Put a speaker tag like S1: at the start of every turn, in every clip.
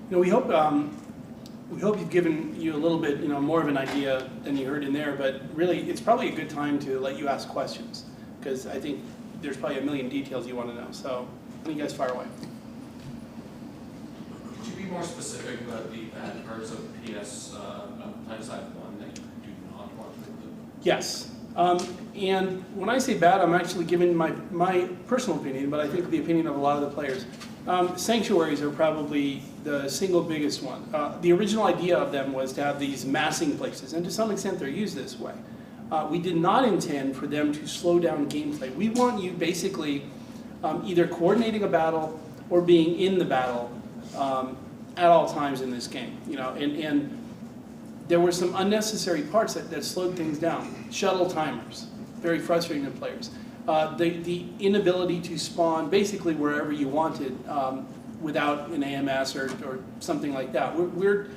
S1: We hope we've given you a little bit, more of an idea than you heard in there. But really, it's probably a good time to let you ask questions, because I think there's probably a million details you want to know. So, why don't you guys fire away?
S2: Could you be more specific about the bad parts of PS PlanetSide 1 that you do not want to include?
S1: Yes. And when I say bad, I'm actually giving my personal opinion, but I think the opinion of a lot of the players. Sanctuaries are probably the single biggest one. The original idea of them was to have these massing places, and to some extent they're used this way. We did not intend for them to slow down gameplay. We want you basically either coordinating a battle or being in the battle at all times in this game. And there were some unnecessary parts that slowed things down. Shuttle timers, very frustrating to players. The inability to spawn basically wherever you wanted without an AMS or something like that. We're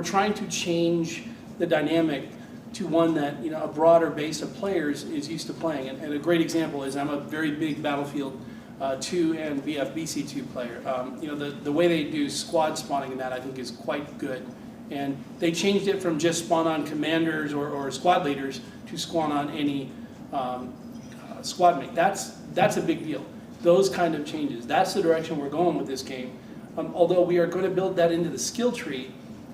S1: trying to change the dynamic to one that a broader base of players is used to playing. And a great example is I'm a very big Battlefield 2 and VFBC2 player. The way they do squad spawning in that I think is quite good. And they changed it from just spawn on commanders or squad leaders to spawn on any squad mate. That's a big deal. Those kind of changes. That's the direction we're going with this game. Although we are going to build that into the skill tree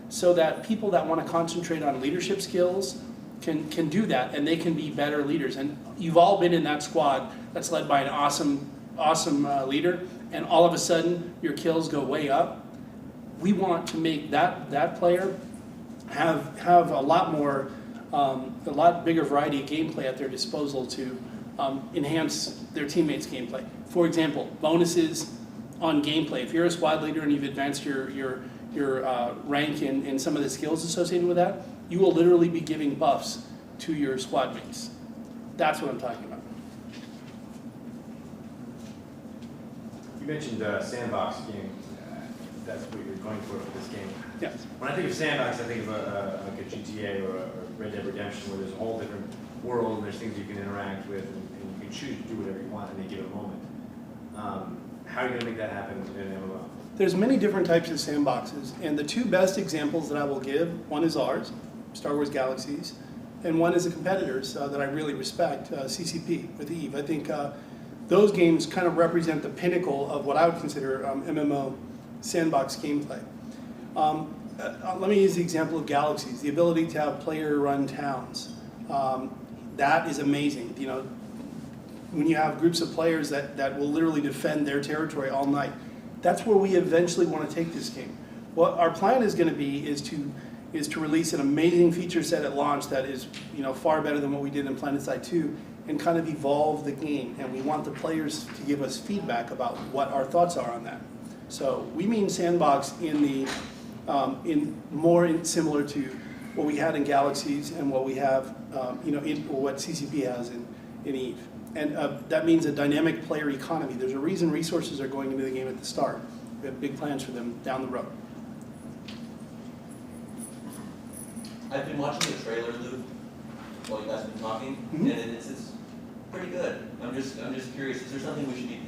S1: so that people that want to concentrate on leadership skills can do that, and they can be better leaders. And you've all been in that squad that's led by an awesome leader, and all of a sudden your kills go way up. We want to make that player have a lot more, a lot bigger variety of gameplay at their disposal to enhance their teammates' gameplay. For example, bonuses on gameplay. If you're a squad leader and you've advanced your rank in some of the skills associated with that, you will literally be giving buffs to your squad mates. That's what I'm talking about.
S3: You mentioned sandbox game. That's what you're going for this game.
S1: Yes.
S3: When I think of sandbox, I think of like a GTA or a Red Dead Redemption, where there's a whole different world and there's things you can interact with, and you can choose to do whatever you want in a given moment. How are you going to make that happen in an MMO?
S1: There's many different types of sandboxes, and the two best examples that I will give, one is ours, Star Wars Galaxies, and one is a competitor's that I really respect, CCP with EVE. I think those games kind of represent the pinnacle of what I would consider MMO sandbox gameplay. Let me use the example of Galaxies, the ability to have player-run towns. That is amazing. When you have groups of players that will literally defend their territory all night. That's where we eventually want to take this game. What our plan is going to be is to release an amazing feature set at launch that is far better than what we did in PlanetSide 2, and kind of evolve the game. And we want the players to give us feedback about what our thoughts are on that. So we mean sandbox in similar to what we had in Galaxies and what we have, what CCP has in EVE. And that means a dynamic player economy. There's a reason resources are going into the game at the start. We have big plans for them down the road.
S4: I've been watching the trailer loop while you guys have been talking, and it's pretty good. I'm just curious, is there something we should be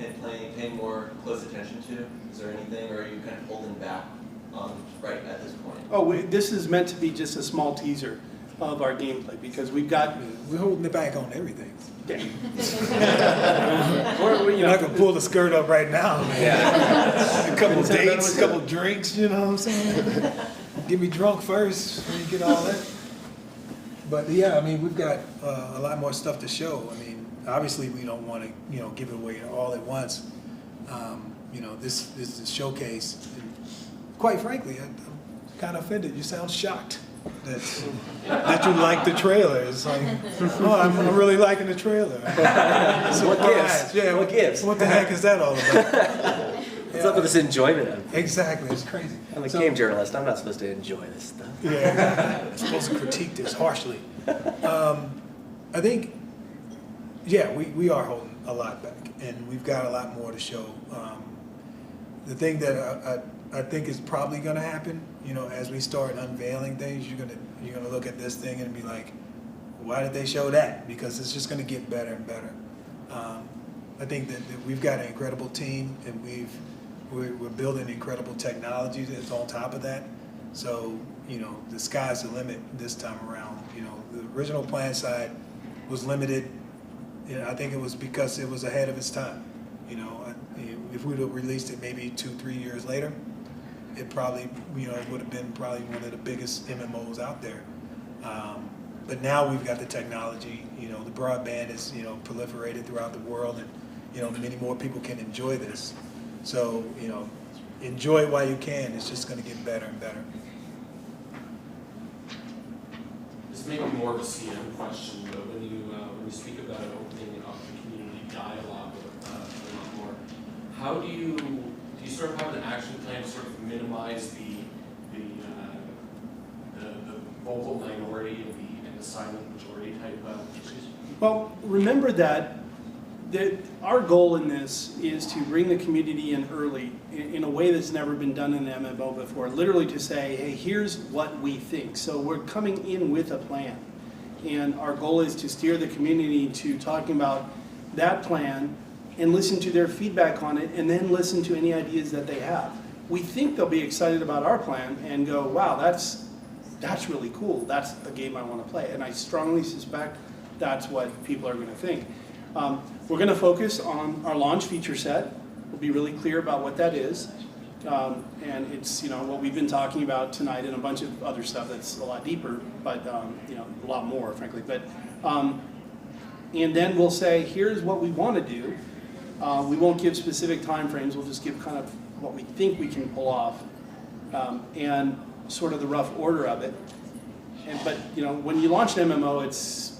S4: paying more close attention to? Is there anything, or are you kind of holding back right at this point?
S1: Oh, this is meant to be just a small teaser of our gameplay, because we're
S5: holding it back on everything.
S1: Yeah.
S5: You're not gonna pull the skirt up right now, man. Yeah. A couple dates, a couple drinks, you know what I'm saying? Get me drunk first, and you get all that. But yeah, I mean, we've got a lot more stuff to show. I mean, obviously we don't want to, give it away all at once. This is a showcase. And quite frankly, I'm kind of offended. You sound shocked that you like the trailer. It's like, oh, I'm really liking the trailer.
S6: What gives?
S5: Yeah,
S6: what gives?
S5: What the heck is that all about?
S6: What's up with this enjoyment of it?
S5: Exactly, it's crazy.
S6: I'm a game journalist. I'm not supposed to enjoy this stuff.
S5: Yeah, I'm supposed to critique this harshly. I think, yeah, we are holding a lot back, and we've got a lot more to show. The thing that I think is probably going to happen, as we start unveiling things, you're gonna look at this thing and be like, why did they show that? Because it's just going to get better and better. I think that we've got an incredible team, and we've we're building incredible technology that's on top of that. So, you know, the sky's the limit this time around. You know, the original PlanetSide was limited. You know, I think it was because it was ahead of its time. You know, if we'd have released it maybe 2-3 years later, it probably, you know, it would have been probably one of the biggest MMOs out there. But now we've got the technology. You know, the broadband is, you know, proliferated throughout the world, and, you know, many more people can enjoy this. So, you know, enjoy it while you can. It's just going to get better and better.
S2: This may be more of a CM question, but when you speak about opening up the community dialogue a lot more, how do you sort of have an action plan to sort of minimize the vocal minority and the silent majority type issues?
S1: Well, remember that our goal in this is to bring the community in early in a way that's never been done in an MMO before, literally to say, hey, here's what we think. So we're coming in with a plan, and our goal is to steer the community to talking about that plan and listen to their feedback on it, and then listen to any ideas that they have. We think they'll be excited about our plan and go, wow, that's really cool. That's the game I want to play. And I strongly suspect that's what people are going to think. We're going to focus on our launch feature set. We'll be really clear about what that is. And it's, you know, what we've been talking about tonight and a bunch of other stuff that's a lot deeper, but, you know, a lot more, frankly. But, and then we'll say, here's what we want to do. We won't give specific time frames. We'll just give kind of what we think we can pull off, and sort of the rough order of it. But, you know, when you launch an MMO, it's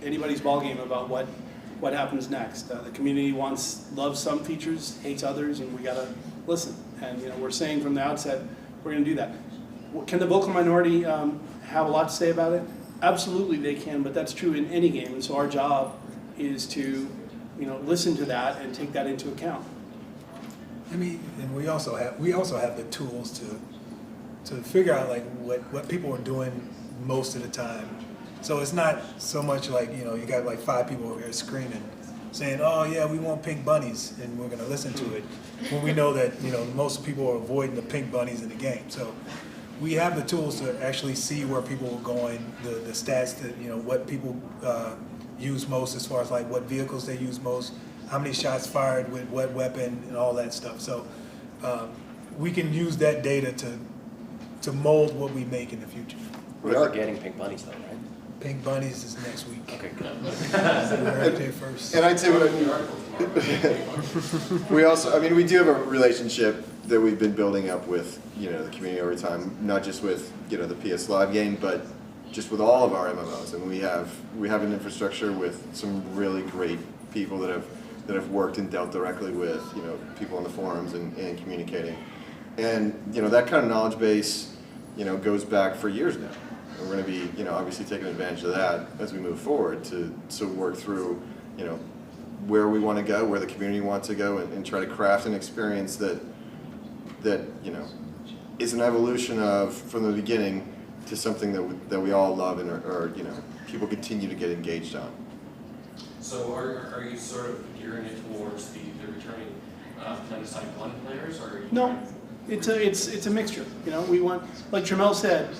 S1: anybody's ballgame about what happens next. The community loves some features, hates others, and we gotta listen. And, you know, we're saying from the outset, we're gonna do that. Can the vocal minority have a lot to say about it? Absolutely they can, but that's true in any game. And so our job is to, you know, listen to that and take that into account.
S5: I mean, and we also have the tools to figure out like what people are doing most of the time. So it's not so much like, you know, you got like 5 people over here screaming, saying, oh yeah, we want pink bunnies, and we're gonna listen to it, when we know that, you know, most people are avoiding the pink bunnies in the game. So we have the tools to actually see where people are going, the stats that, you know, what people use most as far as like what vehicles they use most, how many shots fired with what weapon, and all that stuff. So we can use that data to mold what we make in the future.
S6: We are getting pink bunnies though, right?
S5: Pink bunnies is next week.
S6: Okay, good.
S5: We're right there first.
S7: And I'd say we also, I mean, we do have a relationship that we've been building up with, you know, the community over time, not just with, you know, the PS Live game, but just with all of our MMOs. And we have an infrastructure with some really great people that have worked and dealt directly with, you know, people on the forums and communicating. And, you know, that kind of knowledge base, you know, goes back for years now. And we're going to be, you know, obviously taking advantage of that as we move forward to work through, you know, where we want to go, where the community wants to go, and try to craft an experience that you know, is an evolution of, from the beginning, to something that we all love and or you know, people continue to get engaged on.
S2: So are you sort of gearing it towards the returning PlanetSide 1 players, or are you
S1: No, it's a mixture. You know, we want, like Tramel said,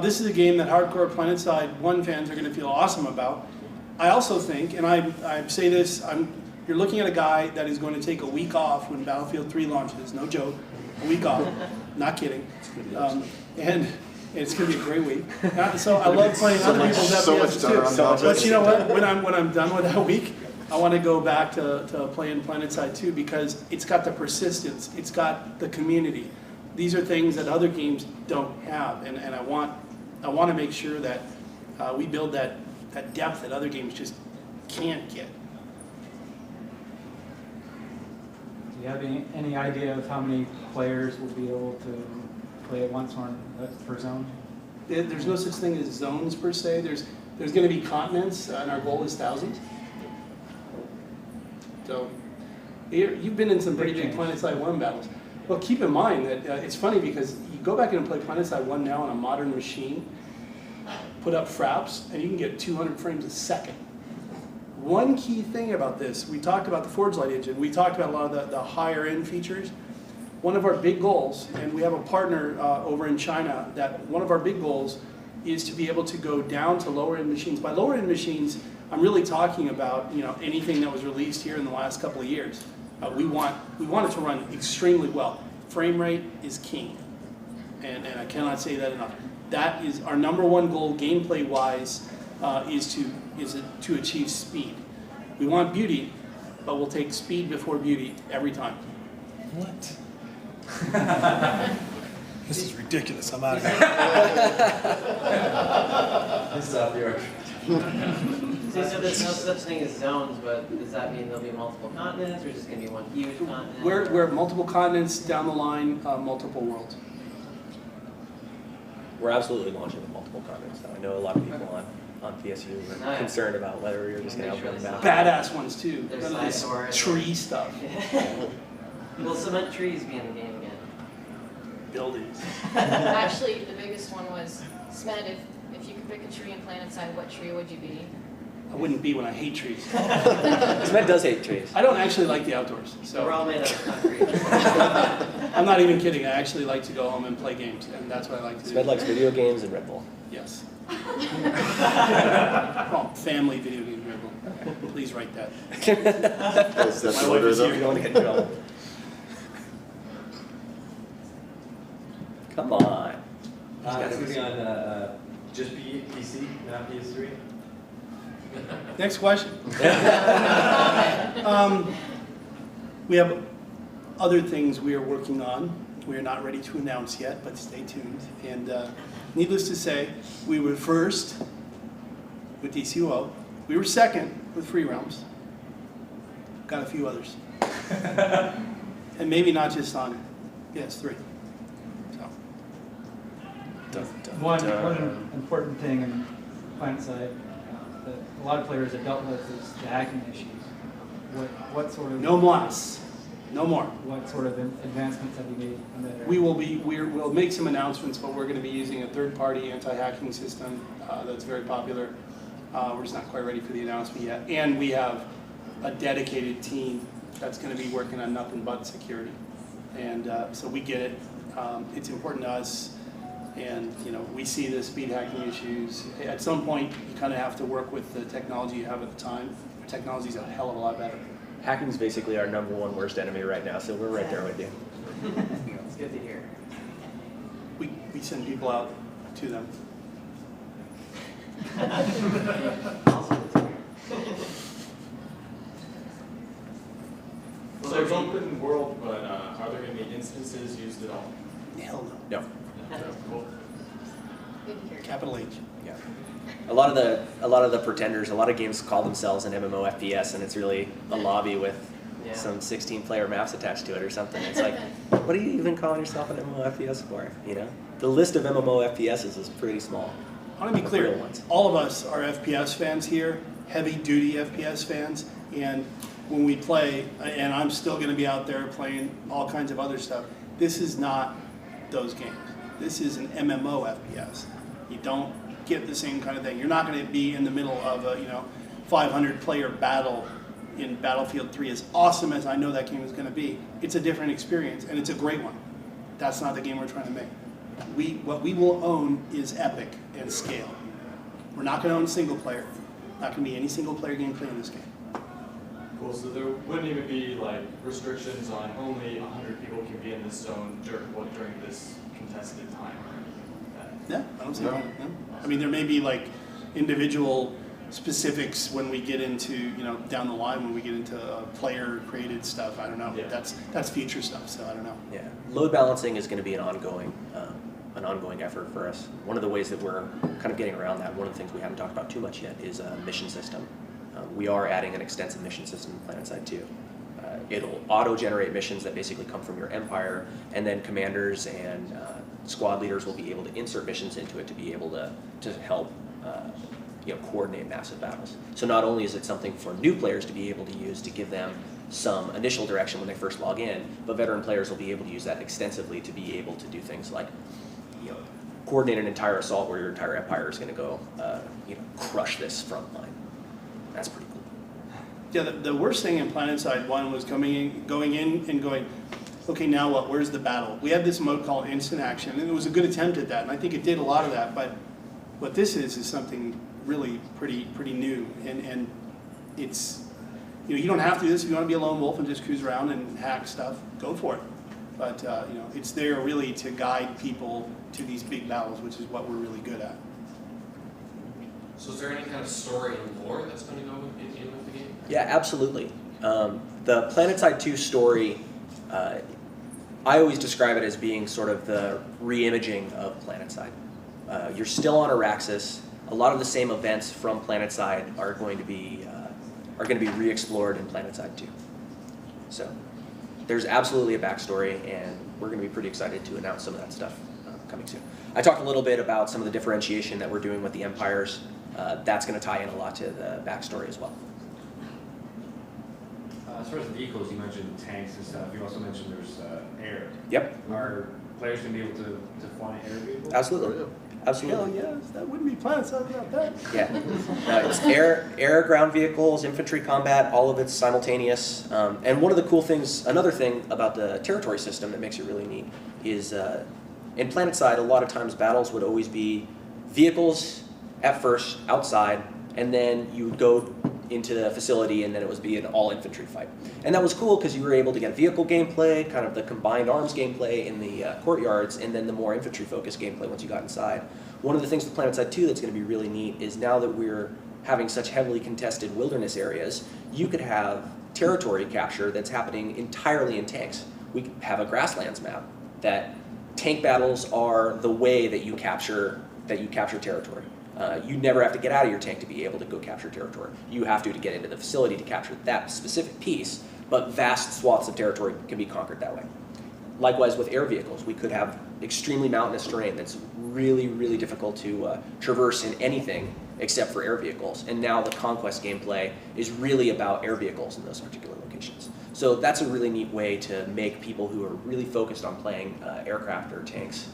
S1: this is a game that hardcore PlanetSide 1 fans are going to feel awesome about. I also think, and I say this, you're looking at a guy that is going to take a week off when Battlefield 3 launches, no joke, a week off, not kidding. And it's going to be a great week. So I love playing other people's FPS too. But you know what, when I'm done with that week, I want to go back to playing PlanetSide 2 because it's got the persistence, it's got the community. These are things that other games don't have, and I want to make sure that we build that depth that other games just can't get.
S8: Do you have any idea of how many players will be able to play at once per zone?
S1: There's no such thing as zones per se. There's going to be continents, and our goal is thousands. So you've been in some pretty big PlanetSide 1 battles. Well, keep in mind that it's funny because you go back in and play PlanetSide 1 now on a modern machine, put up fraps, and you can get 200 frames a second. One key thing about this, we talked about the Forge Light engine, we talked about a lot of the higher end features. one of our big goals, and we have a partner over in China, that one of our big goals is to be able to go down to lower end machines. By lower end machines, I'm really talking about anything that was released here in the last couple of years. We want it to run extremely well. Frame rate is king, and I cannot say that enough. That is our number one goal, gameplay wise, is to achieve speed. We want beauty, but we'll take speed before beauty every time.
S5: What? This is ridiculous. I'm out of here.
S3: This is off the arc.
S9: So there's no such thing as zones, but does that mean there'll be multiple continents, or is it going to be one huge continent?
S1: We're multiple continents down the line, multiple worlds.
S6: We're absolutely launching with multiple continents, though. I know a lot of people on PSU are
S9: Nice.
S6: concerned about whether you're just going to open them out.
S1: Badass ones too.
S9: There's
S1: None of this
S9: dinosaurs.
S1: tree stuff.
S9: Will cement trees be in the game again?
S1: Buildings.
S10: Actually, the biggest one was, Smed, if you could pick a tree in PlanetSide, what tree would you be?
S1: I wouldn't be when I hate trees.
S6: Smed does hate trees.
S1: I don't actually like the outdoors,
S9: We're all
S1: so
S9: made out of concrete.
S1: I'm not even kidding. I actually like to go home and play games, and that's what I like to do.
S6: Smed likes video games and Red Bull.
S1: Yes. Oh, family video game dribble. Please write that.
S7: That's
S1: My
S7: the
S1: wife
S7: order
S1: is
S7: though.
S1: here.
S6: You don't want to get in trouble. Come on.
S3: It's going to be on just PC, not PS3.
S1: Next question. We have other things we are working on. We are not ready to announce yet, but stay tuned. And needless to say, we were first with DCUO. We were second with Free Realms. Got a few others. And maybe not just on PS3. So.
S8: One important thing in PlanetSide that a lot of players have dealt with is the hacking issues. What sort of
S1: No mas. No more.
S8: what sort of advancements have you made in that area?
S1: We'll make some announcements, but we're going to be using a third-party anti-hacking system that's very popular. We're just not quite ready for the announcement yet. And we have a dedicated team that's going to be working on nothing but security. And so we get it. It's important to us. And we see the speed hacking issues. At some point, you kind of have to work with the technology you have at the time. The technology's a hell of a lot better.
S6: Hacking's basically our number one worst enemy right now, so we're right there with you.
S9: It's good to hear.
S1: We send people out to them.
S9: Also good to hear.
S11: So it's open world, but are there going to be instances used at all?
S1: Hell no.
S6: No.
S11: Cool.
S10: Good to hear.
S1: Capital H.
S6: Yeah. A lot of the pretenders, a lot of games call themselves an MMOFPS, and it's really a lobby with
S9: Yeah.
S6: some 16-player maps attached to it or something. It's like, what are you even calling yourself an MMOFPS for? The list of MMOFPSs is pretty small.
S1: I want to be
S6: The
S1: clear,
S6: real ones.
S1: all of us are FPS fans here, heavy-duty FPS fans, and when we play, and I'm still going to be out there playing all kinds of other stuff, this is not those games. This is an MMO FPS. You don't get the same kind of thing. You're not going to be in the middle of a 500-player battle in Battlefield 3. As awesome as I know that game is going to be, it's a different experience, and it's a great one. That's not the game we're trying to make. What we will own is epic and scale. We're not going to own single player. Not going to be any single player gameplay in this game.
S11: Cool. So there wouldn't even be like restrictions on only 100 people can be in this zone during this contested time.
S1: Yeah, I don't see why. No. I mean, there may be like individual specifics when we get into down the line when we get into player created stuff. I don't know.
S11: Yeah.
S1: That's future stuff. So I don't know.
S6: Yeah, load balancing is going to be an ongoing effort for us. One of the ways that we're kind of getting around that, one of the things we haven't talked about too much yet, is a mission system. We are adding an extensive mission system in PlanetSide too. It'll auto-generate missions that basically come from your empire, and then commanders and squad leaders will be able to insert missions into it to be able to help coordinate massive battles. So not only is it something for new players to be able to use to give them some initial direction when they first log in, but veteran players will be able to use that extensively to be able to do things like coordinate an entire assault where your entire empire is going to go crush this front line. That's pretty cool.
S1: Yeah, the worst thing in PlanetSide 1 was going in and going, okay, now what, where's the battle? We had this mode called instant action, and it was a good attempt at that, and I think it did a lot of that, but what this is something really pretty new, and it's, you don't have to do this. If you want to be a lone wolf and just cruise around and hack stuff, go for it. But it's there really to guide people to these big battles, which is what we're really good at.
S2: So is there any kind of story and lore that's going to go in with the game?
S6: Yeah, absolutely. The PlanetSide 2 story, I always describe it as being sort of the re-imaging of PlanetSide. You're still on Araxis. A lot of the same events from PlanetSide are going to be re-explored in PlanetSide 2. So there's absolutely a backstory, and we're going to be pretty excited to announce some of that stuff coming soon. I talked a little bit about some of the differentiation that we're doing with the Empires. That's going to tie in a lot to the backstory as well.
S3: As far as the vehicles, you mentioned tanks and stuff. You also mentioned there's air.
S6: Yep.
S3: Are players going to be able to fly air vehicles?
S6: Absolutely. Absolutely.
S1: Hell yes, that wouldn't be PlanetSide without that.
S6: Yeah, it's air, ground vehicles, infantry combat, all of it's simultaneous. And one of the cool things, another thing about the territory system that makes it really neat is in PlanetSide, a lot of times battles would always be vehicles at first, outside, and then you would go into the facility and then it would be an all infantry fight. And that was cool because you were able to get vehicle gameplay, kind of the combined arms gameplay in the courtyards, and then the more infantry focused gameplay once you got inside. One of the things with PlanetSide 2 that's going to be really neat is now that we're having such heavily contested wilderness areas, you could have territory capture that's happening entirely in tanks. We could have a grasslands map that tank battles are the way that you capture territory. You never have to get out of your tank to be able to go capture territory. You have to get into the facility to capture that specific piece, but vast swaths of territory can be conquered that way. Likewise with air vehicles, we could have extremely mountainous terrain that's really, really difficult to traverse in anything except for air vehicles. And now the conquest gameplay is really about air vehicles in those particular locations. So that's a really neat way to make people who are really focused on playing aircraft or tanks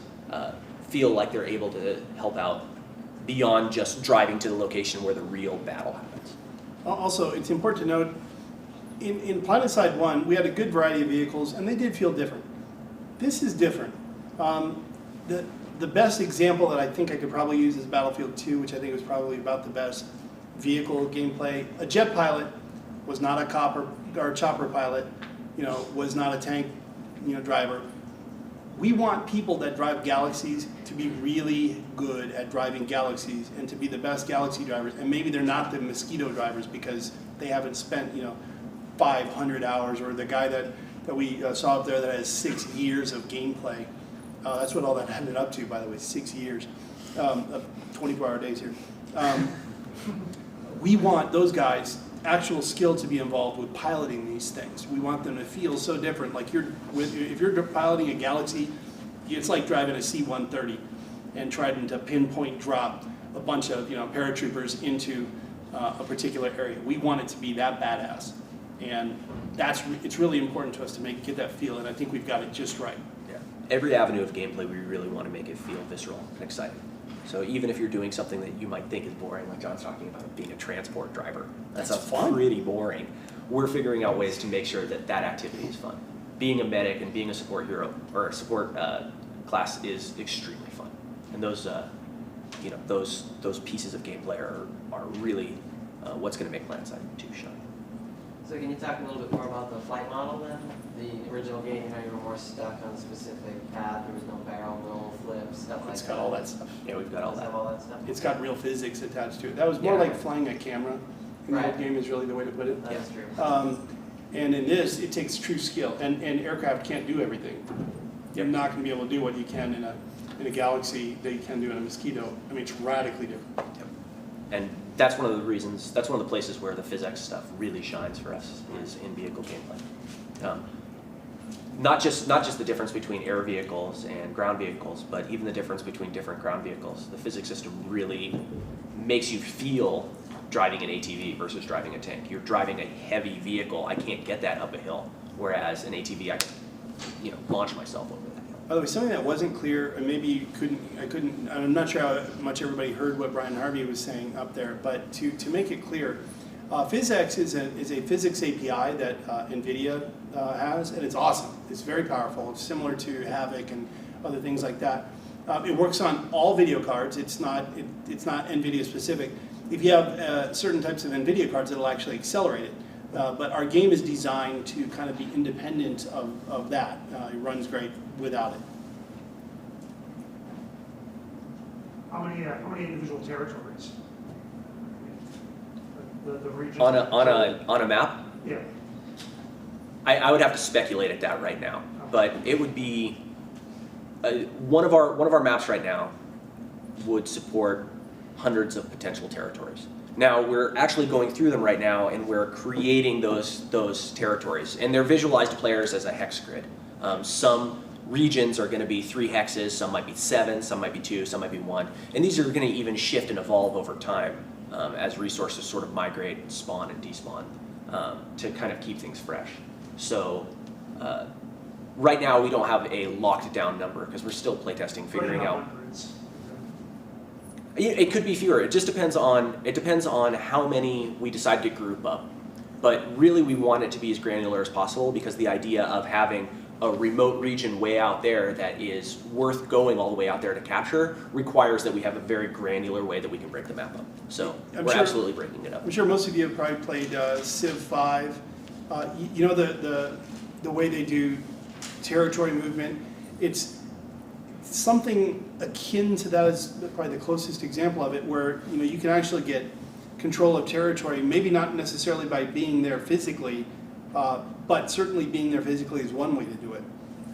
S6: feel like they're able to help out beyond just driving to the location where the real battle happens.
S1: Also, it's important to note, in PlanetSide 1, we had a good variety of vehicles, and they did feel different. This is different. The best example that I think I could probably use is Battlefield 2, which I think was probably about the best vehicle gameplay. A jet pilot was not a chopper pilot, was not a tank, driver. We want people that drive Galaxies to be really good at driving Galaxies and to be the best Galaxy drivers. And maybe they're not the Mosquito drivers because they haven't spent 500 hours, or the guy that we saw up there that has 6 years of gameplay. That's what all that ended up to, by the way, 6 years of 24-hour days here. We want those guys actual skill to be involved with piloting these things. We want them to feel so different. Like if you're piloting a Galaxy, it's like driving a C-130 and trying to pinpoint drop a bunch of paratroopers into a particular area. We want it to be that badass, and it's really important to us to get that feel, and I think we've got it just right.
S6: Yeah. Every avenue of gameplay, we really want to make it feel visceral and exciting. So even if you're doing something that you might think is boring, like John's talking about being a transport driver, that's fun. Pretty boring. We're figuring out ways to make sure that activity is fun. Being a medic and being a support hero or a support class is extremely fun, and those pieces of gameplay are really what's going to make PlanetSide 2 shine.
S9: So can you talk a little bit more about the flight model then? The original game, you were more stuck on a specific path. There was no barrel roll, flip, stuff like that.
S1: It's got all that stuff.
S6: Yeah, we've got all that.
S9: Stuff?
S1: It's got real physics attached to it. That was more like flying a camera in the old game is really the way to put it.
S9: That's true.
S1: And in this, it takes true skill, and aircraft can't do everything. You're not going to be able to do what you can in a Galaxy that you can do in a Mosquito. I mean, it's radically different.
S6: Yep. And that's one of the reasons, that's one of the places where the physics stuff really shines for us, is in vehicle gameplay. Not just the difference between air vehicles and ground vehicles, but even the difference between different ground vehicles. The physics system really makes you feel driving an ATV versus driving a tank. You're driving a heavy vehicle. I can't get that up a hill, whereas an ATV, I can, launch myself over that hill.
S1: By the way, something that wasn't clear, and maybe I'm not sure how much everybody heard what Brian Harvey was saying up there, but to make it clear, PhysX is a physics API that NVIDIA has, and it's awesome. It's very powerful. It's similar to Havoc and other things like that. It works on all video cards. It's not NVIDIA specific. If you have certain types of NVIDIA cards, it'll actually accelerate it. But our game is designed to kind of be independent of that. It runs great without it.
S12: How many individual territories? The region?
S6: On a map,
S12: Yeah.
S6: I would have to speculate at that right now, but it would be one of our maps right now would support hundreds of potential territories. Now we're actually going through them right now, and we're creating those territories, and they're visualized to players as a hex grid. Some regions are going to be 3 hexes, some might be 7, some might be 2, some might be 1, and these are going to even shift and evolve over time as resources sort of migrate, spawn and despawn to kind of keep things fresh. So right now we don't have a locked down number because we're still playtesting, figuring out.
S12: Hundreds.
S6: It could be fewer. It just depends on how many we decide to group up. But really we want it to be as granular as possible, because the idea of having a remote region way out there that is worth going all the way out there to capture requires that we have a very granular way that we can break the map up. So we're absolutely breaking it up.
S1: I'm sure most of you have probably played Civ 5. You know the way they do territory movement. It's something akin to that is probably the closest example of it, where you can actually get control of territory, maybe not necessarily by being there physically, but certainly being there physically is one way to do it.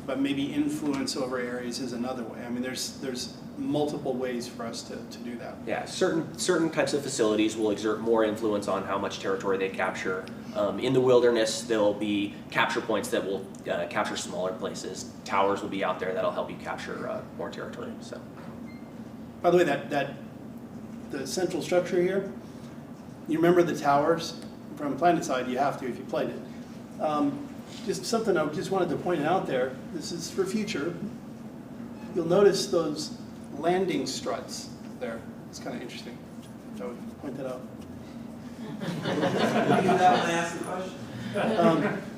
S1: But maybe influence over areas is another way. I mean, there's multiple ways for us to do that.
S6: Yeah, certain types of facilities will exert more influence on how much territory they capture. In the wilderness, there'll be capture points that will capture smaller places. Towers will be out there that'll help you capture more territory. So,
S1: by the way, the central structure here, you remember the towers from PlanetSide? You have to if you played it. Just something I just wanted to point out there. This is for future. You'll notice those landing struts there. It's kind of interesting. I would point that out.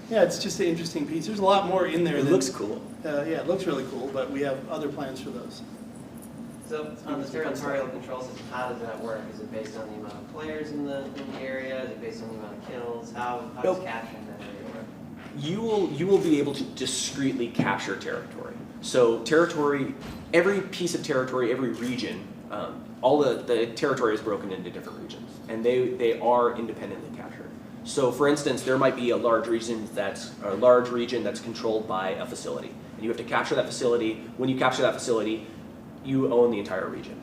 S1: Yeah, it's just an interesting piece. There's a lot more in there.
S6: It looks cool.
S1: Yeah, it looks really cool, but we have other plans for those.
S9: So on the territorial control system, how does that work? Is it based on the amount of players in the area? Is it based on the amount of kills? How does capturing that area work?
S6: You will be able to discreetly capture territory. So territory, every piece of territory, every region, all the territory is broken into different regions, and they are independently captured. So for instance, there might be a large region that's controlled by a facility, and you have to capture that facility. When you capture that facility, you own the entire region.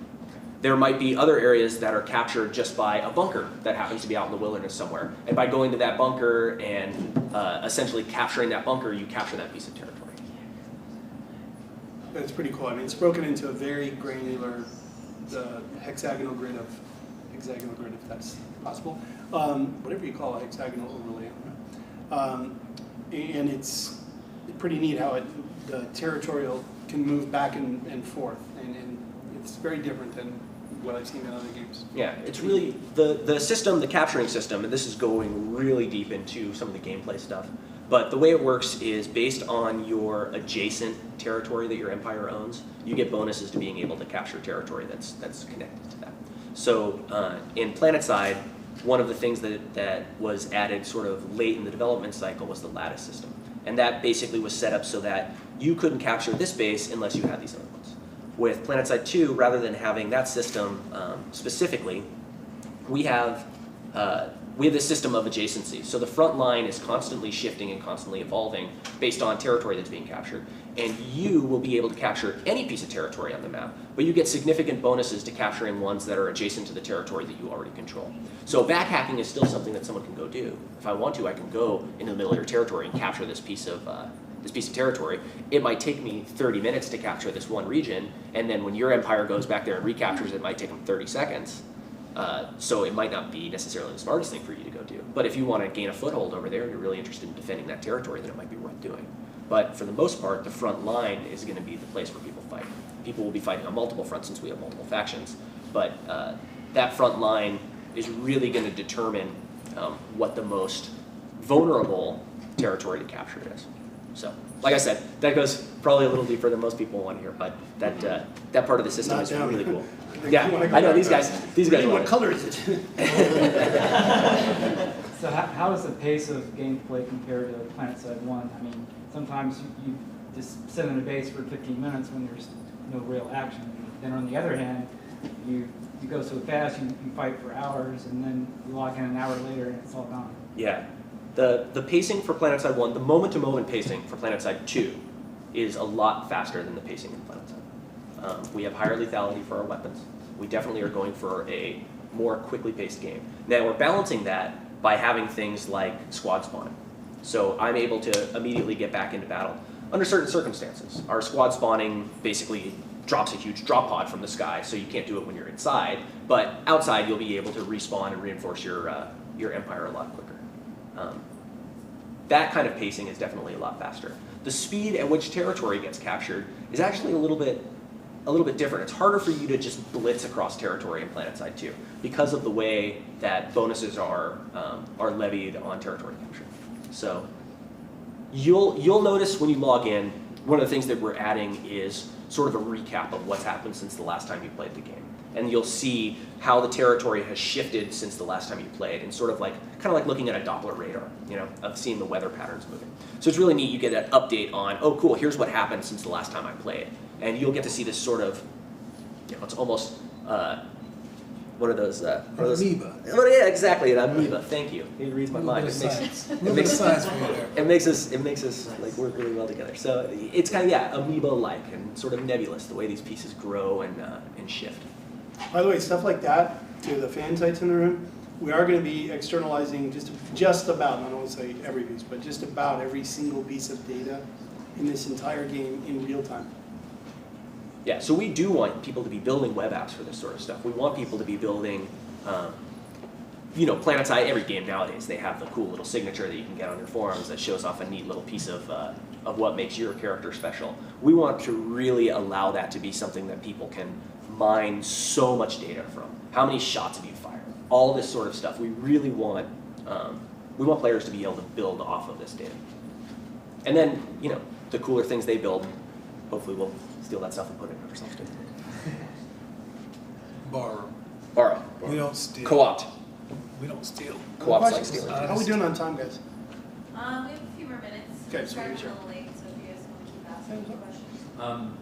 S6: There might be other areas that are captured just by a bunker that happens to be out in the wilderness somewhere. And by going to that bunker and essentially capturing that bunker, you capture that piece of territory.
S1: That's pretty cool. I mean, it's broken into a very granular hexagonal grid, if that's possible. Whatever you call a hexagonal overlay. And it's pretty neat how the territorial can move back and forth. And it's very different than what I've seen in other games.
S6: Yeah, it's really, the system, the capturing system, and this is going really deep into some of the gameplay stuff, but the way it works is based on your adjacent territory that your empire owns, you get bonuses to being able to capture territory that's connected to that. So in PlanetSide, one of the things that was added sort of late in the development cycle was the lattice system. And that basically was set up so that you couldn't capture this base unless you had these other ones. With PlanetSide 2, rather than having that system specifically, we have this system of adjacency. So the front line is constantly shifting and constantly evolving based on territory that's being captured. And you will be able to capture any piece of territory on the map, but you get significant bonuses to capturing ones that are adjacent to the territory that you already control. So backhacking is still something that someone can go do. If I want to, I can go into the middle of your territory and capture this piece of territory. It might take me 30 minutes to capture this one region, and then when your empire goes back there and recaptures it, might take them 30 seconds. So it might not be necessarily the smartest thing for you to go do. But if you want to gain a foothold over there, you're really interested in defending that territory, then it might be worth doing. But for the most part, the front line is going to be the place where people fight. People will be fighting on multiple fronts since we have multiple factions. But that front line is really going to determine what the most vulnerable territory to capture is. So, like I said, that goes probably a little deeper than most people want to hear, but that part of the system
S1: Not
S6: is
S1: down.
S6: really cool.
S1: You
S6: Yeah,
S1: wanna go
S6: I know
S1: back
S6: these
S1: there.
S6: guys
S1: Really,
S6: want
S1: what
S6: it.
S1: color is it?
S8: So how does the pace of gameplay compare to PlanetSide 1? I mean, sometimes you just sit in a base for 15 minutes when there's no real action. Then on the other hand, you go so fast, you fight for hours, and then you log in an hour later and it's all gone.
S6: Yeah. The pacing for PlanetSide 1, the moment-to-moment pacing for PlanetSide 2 is a lot faster than the pacing in PlanetSide. We have higher lethality for our weapons. We definitely are going for a more quickly paced game. Now we're balancing that by having things like squad spawning. So I'm able to immediately get back into battle under certain circumstances. Our squad spawning basically drops a huge drop pod from the sky, so you can't do it when you're inside, but outside you'll be able to respawn and reinforce your empire a lot quicker. That kind of pacing is definitely a lot faster. The speed at which territory gets captured is actually a little bit different. It's harder for you to just blitz across territory in PlanetSide 2 because of the way that bonuses are levied on territory capture. So you'll notice when you log in, one of the things that we're adding is sort of a recap of what's happened since the last time you played the game. And you'll see how the territory has shifted since the last time you played, and sort of like, kind of like looking at a Doppler radar, of seeing the weather patterns moving. So it's really neat. You get an update on, oh, cool, here's what happened since the last time I played. And you'll get to see this sort of, it's almost one of those.
S5: Amoeba.
S6: Oh, yeah, exactly, an amoeba. Thank you. It reads my mind. It makes us like work really well together. So it's kind of amoeba-like and sort of nebulous the way these pieces grow and shift.
S1: By the way, stuff like that, to the fan sites in the room, we are going to be externalizing just about, I don't want to say every piece, but just about every single piece of data in this entire game in real time.
S6: Yeah, so we do want people to be building web apps for this sort of stuff. We want people to be building, PlanetSide, every game nowadays, they have the cool little signature that you can get on your forums that shows off a neat little piece of what makes your character special. We want to really allow that to be something that people can mine so much data from. How many shots have you fired? All this sort of stuff. We really want, players to be able to build off of this data. And then, the cooler things they build, hopefully we'll steal that stuff and put it in ourselves too. Borrow.
S5: We don't steal.
S6: Co-opt.
S5: We don't steal.
S6: Co-op's like stealing.
S1: How are we doing on time, guys?
S13: We have a few more minutes.
S1: Okay,
S13: We're
S1: so
S13: starting
S1: sure.
S13: a little late, so if you guys want to keep asking questions.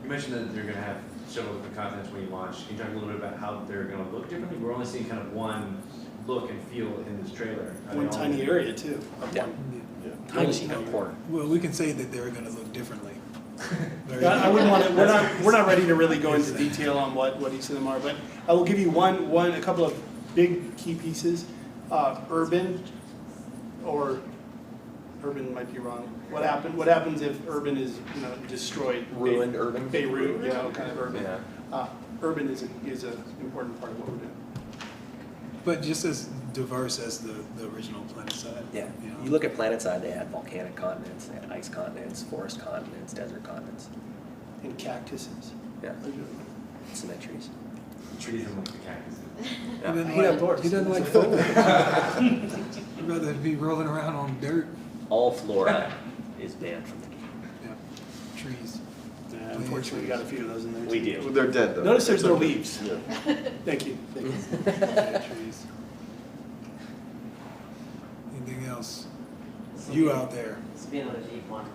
S3: You mentioned that you're going to have several different contents when you launch. Can you talk a little bit about how they're going to look differently? We're only seeing kind of one look and feel in this trailer. Are they
S1: One
S3: all
S1: tiny
S3: different?
S1: area too.
S6: Yeah.
S1: Tiny
S6: Tiny
S1: area.
S6: corner.
S5: Well, we can say that they're going to look differently.
S1: I wouldn't want to. We're not ready to really go into detail on what each of them are, but I will give you a couple of big key pieces. Urban, or urban might be wrong. What happens if urban is destroyed?
S6: Ruined urban?
S1: Beirut, kind of urban.
S6: Yeah.
S1: Urban is an important part of what we're doing.
S5: But just as diverse as the original PlanetSide.
S6: Yeah.
S5: You know.
S6: You look at PlanetSide, they had volcanic continents, they had ice continents, forest continents, desert continents.
S1: And cactuses.
S6: Yeah. Cement trees.
S3: Trees and the cactuses.
S6: Yeah.
S5: He
S1: Hate outdoors.
S5: doesn't like foliage. He'd rather be rolling around on dirt.
S6: All flora is banned from the game.
S5: Yeah. Trees.
S1: Unfortunately, we got a few of those in there.
S6: We
S1: too.
S6: do.
S7: They're dead though.
S1: Notice there's no leaves.
S7: Yeah.
S1: Thank you.
S5: Yeah, trees. Anything else? You out there.
S9: This will be another deep one.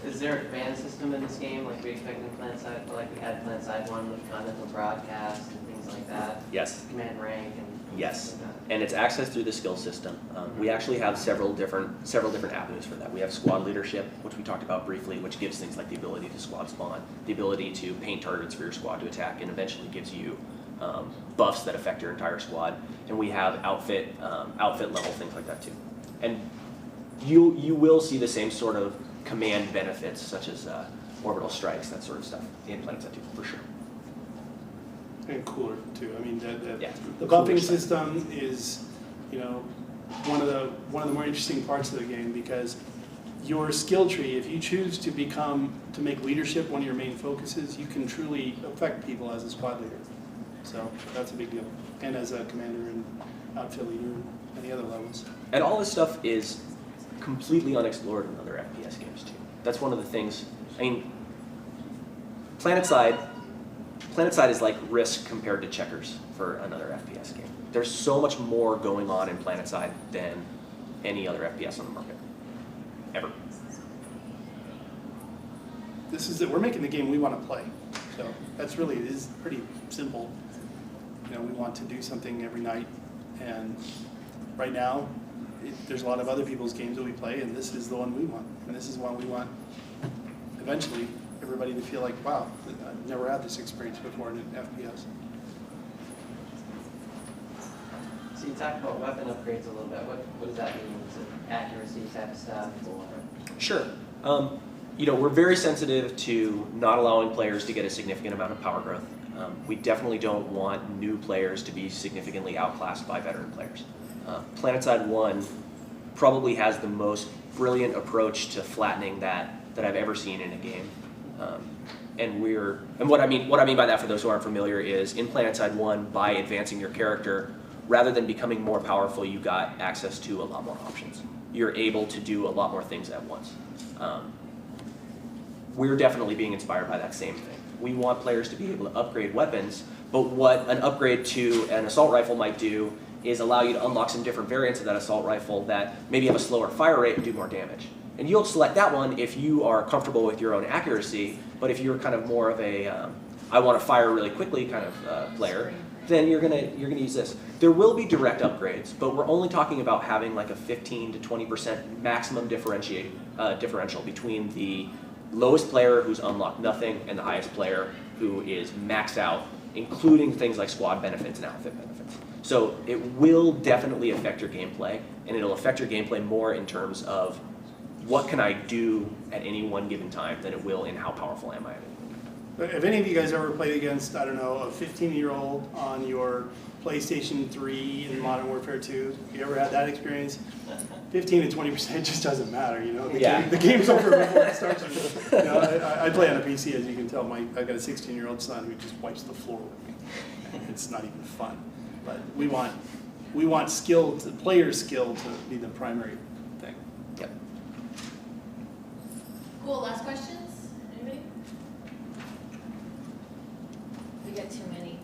S9: Is there a command system in this game, like we expect in PlanetSide, like we had PlanetSide 1 with continental broadcast and things like that?
S6: Yes.
S9: Command rank and
S6: Yes.
S9: things like that?
S6: And it's accessed through the skill system. We actually have several different avenues for that. We have squad leadership, which we talked about briefly, which gives things like the ability to squad spawn, the ability to paint targets for your squad to attack, and eventually gives you buffs that affect your entire squad. And we have outfit level things like that too. And you will see the same sort of command benefits, such as orbital strikes, that sort of stuff, in PlanetSide 2 for sure.
S1: And cooler too. I mean,
S6: Yeah.
S1: the
S6: Cooler
S1: buffing
S6: stuff.
S1: system is, one of the more interesting parts of the game, because your skill tree, if you choose to make leadership one of your main focuses, you can truly affect people as a squad leader. So that's a big deal, and as a commander and outfit leader any other levels.
S6: And all this stuff is completely unexplored in other FPS games too. That's one of the things. I mean, PlanetSide is like Risk compared to Checkers for another FPS game. There's so much more going on in PlanetSide than any other FPS on the market, ever.
S1: This is it. We're making the game we want to play. So that's really, it is pretty simple. You know, we want to do something every night, and right now, there's a lot of other people's games that we play, and this is the one we want. And this is one we want, eventually, everybody to feel like, wow, I've never had this experience before in an FPS.
S9: So you talked about weapon upgrades a little bit. What does that mean? Is it accuracy type of stuff? Or?
S6: Sure. You know, we're very sensitive to not allowing players to get a significant amount of power growth. We definitely don't want new players to be significantly outclassed by veteran players. PlanetSide 1 probably has the most brilliant approach to flattening that I've ever seen in a game. And what I mean by that, for those who aren't familiar, is in PlanetSide 1, by advancing your character, rather than becoming more powerful, you got access to a lot more options. You're able to do a lot more things at once. We're definitely being inspired by that same thing. We want players to be able to upgrade weapons, but what an upgrade to an assault rifle might do is allow you to unlock some different variants of that assault rifle that maybe have a slower fire rate and do more damage. And you'll select that one if you are comfortable with your own accuracy, but if you're kind of more of a I want to fire really quickly kind of player, then you're gonna use this. There will be direct upgrades, but we're only talking about having like a 15 to 20% maximum differential between the lowest player who's unlocked nothing and the highest player who is maxed out, including things like squad benefits and outfit benefits. So it will definitely affect your gameplay, and it'll affect your gameplay more in terms of what can I do at any one given time than it will in how powerful am I.
S1: Have any of you guys ever played against, I don't know, a 15-year-old on your PlayStation 3 in Modern Warfare 2? You ever had that experience? 15 to 20% just doesn't matter, you know? The game's over before it starts. You know, I play on a PC, as you can tell. I've got a 16-year-old son who just wipes the floor with me. It's not even fun. But we want skill, player skill, to be the primary thing.
S6: Yep.
S10: Cool, last questions? Anybody? We got too many.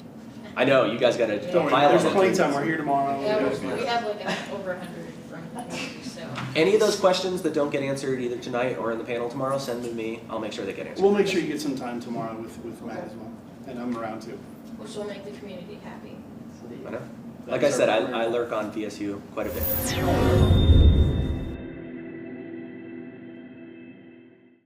S6: I know, you guys got to
S1: Don't worry,
S6: pile
S1: there's
S6: on
S1: plenty
S6: it.
S1: of time. We're here tomorrow.
S10: Yeah, we have like over 100 from the community, so.
S6: Any of those questions that don't get answered either tonight or in the panel tomorrow, send them to me. I'll make sure they get answered.
S1: We'll make sure you get some time tomorrow with Matt as well. And I'm around too.
S10: Which will make the community happy.
S6: I know. Like I said, I lurk on VSU quite a bit.